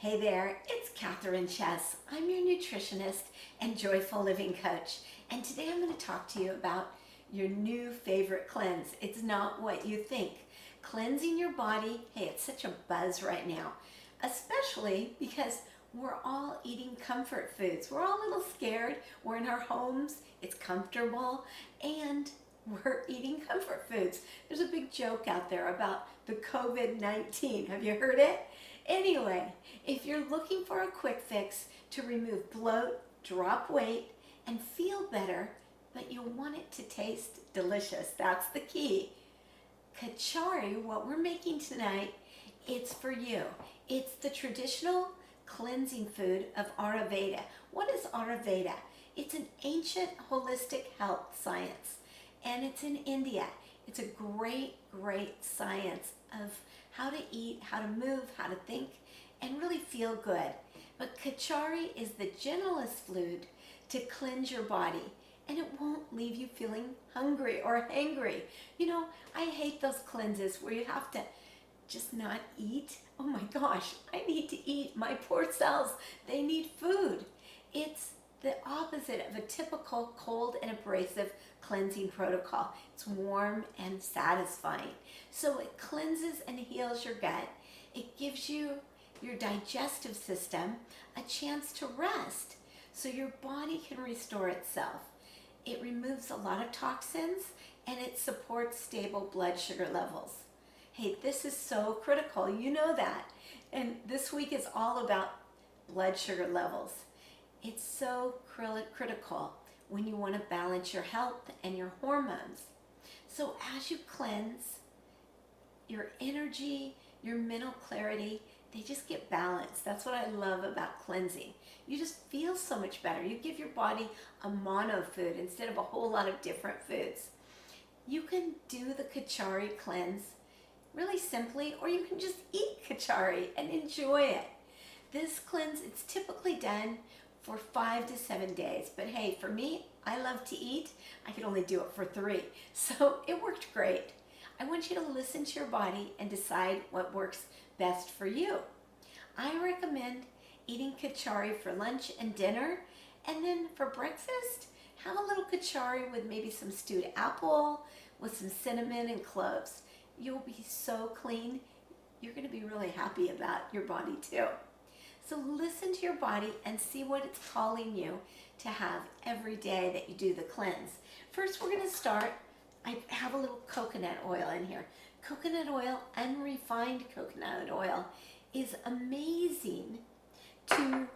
Hey there, it's Catherine Chess. I'm your nutritionist and joyful living coach. And today I'm going to talk to you about your new favorite cleanse. It's not what you think. Cleansing your body, hey, it's such a buzz right now, especially because we're all eating comfort foods. We're all a little scared. We're in our homes, it's comfortable, and we're eating comfort foods. There's a big joke out there about the COVID-19. Have you heard it? Anyway, if you're looking for a quick fix to remove bloat, drop weight, and feel better, but you want it to taste delicious, that's the key. Kitchari, what we're making tonight, it's for you. It's the traditional cleansing food of Ayurveda. What is Ayurveda? It's an ancient holistic health science, and it's in India. It's a great science of how to eat, how to move, how to think, and really feel good. But Kitchari is the gentlest food to cleanse your body, and it won't leave you feeling hungry or hangry. You know, I hate those cleanses where you have to just not eat. Oh my gosh, I need to eat. My poor cells, they need food. It's the opposite of a typical cold and abrasive cleansing protocol. It's warm and satisfying. So it cleanses and heals your gut. It gives you, your digestive system, a chance to rest so your body can restore itself. It removes a lot of toxins and it supports stable blood sugar levels. Hey, this is so critical, you know that. And this week is all about blood sugar levels. It's so critical when you want to balance your health and your hormones. So as you cleanse, your energy, your mental clarity, they just get balanced. That's what I love about cleansing. You just feel so much better. You give your body a mono food instead of a whole lot of different foods. You can do the Kitchari cleanse really simply, or you can just eat Kitchari and enjoy it. This cleanse, it's typically done for 5 to 7 days. But hey, for me, I love to eat. I could only do it for 3. So it worked great. I want you to listen to your body and decide what works best for you. I recommend eating Kitchari for lunch and dinner. And then for breakfast, have a little Kitchari with maybe some stewed apple, with some cinnamon and cloves. You'll be so clean. You're going to be really happy about your body too. So listen to your body and see what it's calling you to have every day that you do the cleanse. First, we're going to start. I have a little coconut oil in here. Coconut oil, unrefined coconut oil, is amazing to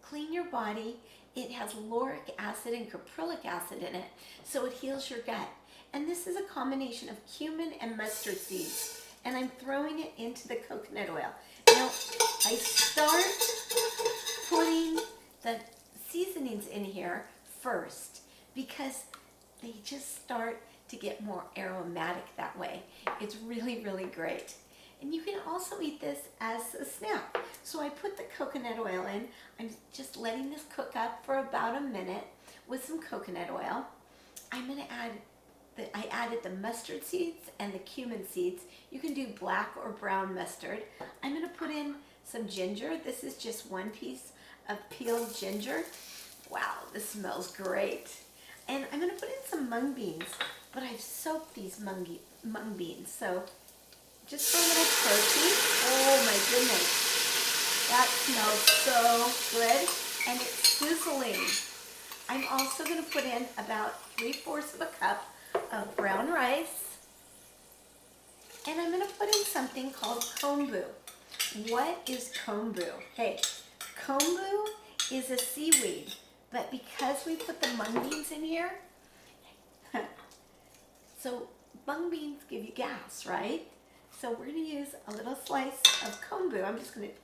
clean your body. It has lauric acid and caprylic acid in it, so it heals your gut. And this is a combination of cumin and mustard seeds. And I'm throwing it into the coconut oil. Now, I start putting the seasonings in here first because they just start to get more aromatic that way. It's really great. And you can also eat this as a snack. So I put the coconut oil in. I'm just letting this cook up for about a minute with some coconut oil. I'm going to add I added the mustard seeds and the cumin seeds. You can do black or brown mustard. I'm going to put in some ginger. This is just 1 piece of peeled ginger. Wow, this smells great. And I'm going to put in some mung beans, but I've soaked these mung beans. So just for a little protein. Oh my goodness. That smells so good, and it's sizzling. I'm also going to put in about 3/4 of a cup of brown rice, and I'm going to put in something called kombu. What is kombu? Hey, kombu is a seaweed, but because we put the mung beans in here, so mung beans give you gas, right? So we're going to use a little slice of kombu. I'm just going to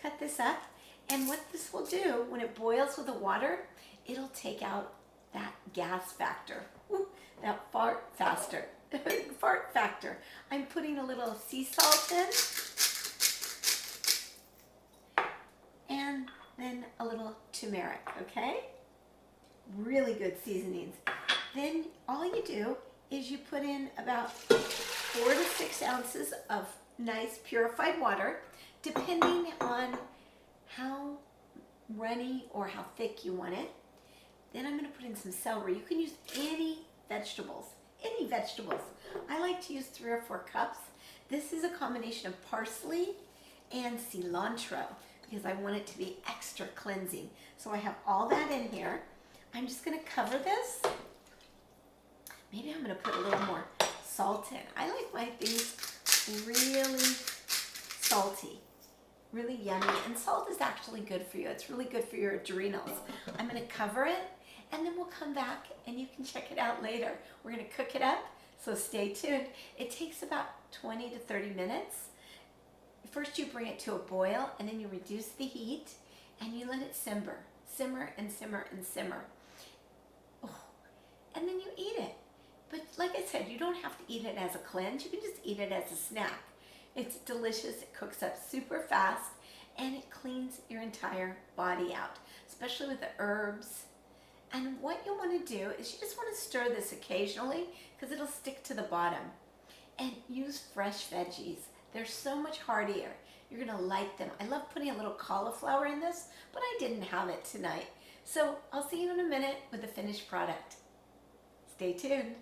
cut this up, and what this will do, when it boils with the water, it'll take out that gas factor. That fart factor. I'm putting a little sea salt in, and then a little turmeric, okay? Really good seasonings. Then all you do is you put in about 4 to 6 ounces of nice purified water, depending on runny or how thick you want it. Then I'm going to put in some celery. You can use any vegetables, any vegetables. I like to use 3 or 4 cups. This is a combination of parsley and cilantro because I want it to be extra cleansing. So I have all that in here. I'm just going to cover this. Maybe I'm going to put a little more salt in. I like my things really salty, really yummy. And salt is actually good for you. It's really good for your adrenals. I'm going to cover it, and then we'll come back and you can check it out later. We're going to cook it up, so stay tuned. It takes about 20 to 30 minutes. First you bring it to a boil, and then you reduce the heat, and you let it simmer. Simmer and simmer and simmer. Oh, and then you eat it. But like I said, you don't have to eat it as a cleanse. You can just eat it as a snack. It's delicious. It cooks up super fast, and it cleans your entire body out, especially with the herbs. And what you want to do is you just want to stir this occasionally because it'll stick to the bottom. And use fresh veggies. They're so much heartier. You're going to like them. I love putting a little cauliflower in this, but I didn't have it tonight. So I'll see you in a minute with the finished product. Stay tuned.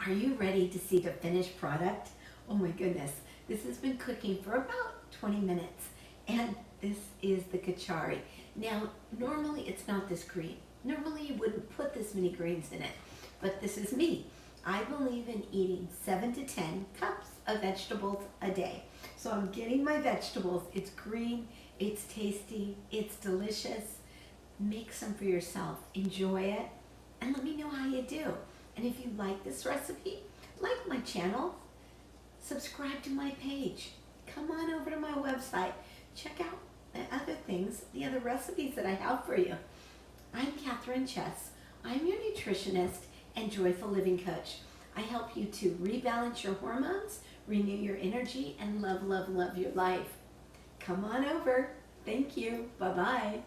Are you ready to see the finished product? Oh my goodness. This has been cooking for about 20 minutes. And this is the Kitchari. Now, normally it's not this green. Normally you wouldn't put this many greens in it. But this is me. I believe in eating 7 to 10 cups of vegetables a day. So I'm getting my vegetables. It's green, it's tasty, it's delicious. Make some for yourself. Enjoy it. And let me know how you do. And if you like this recipe, like my channel, subscribe to my page. Come on over to my website. Check out the other things, the other recipes that I have for you. I'm Catherine Chess. I'm your nutritionist and joyful living coach. I help you to rebalance your hormones, renew your energy, and love, love, love your life. Come on over. Thank you. Bye-bye.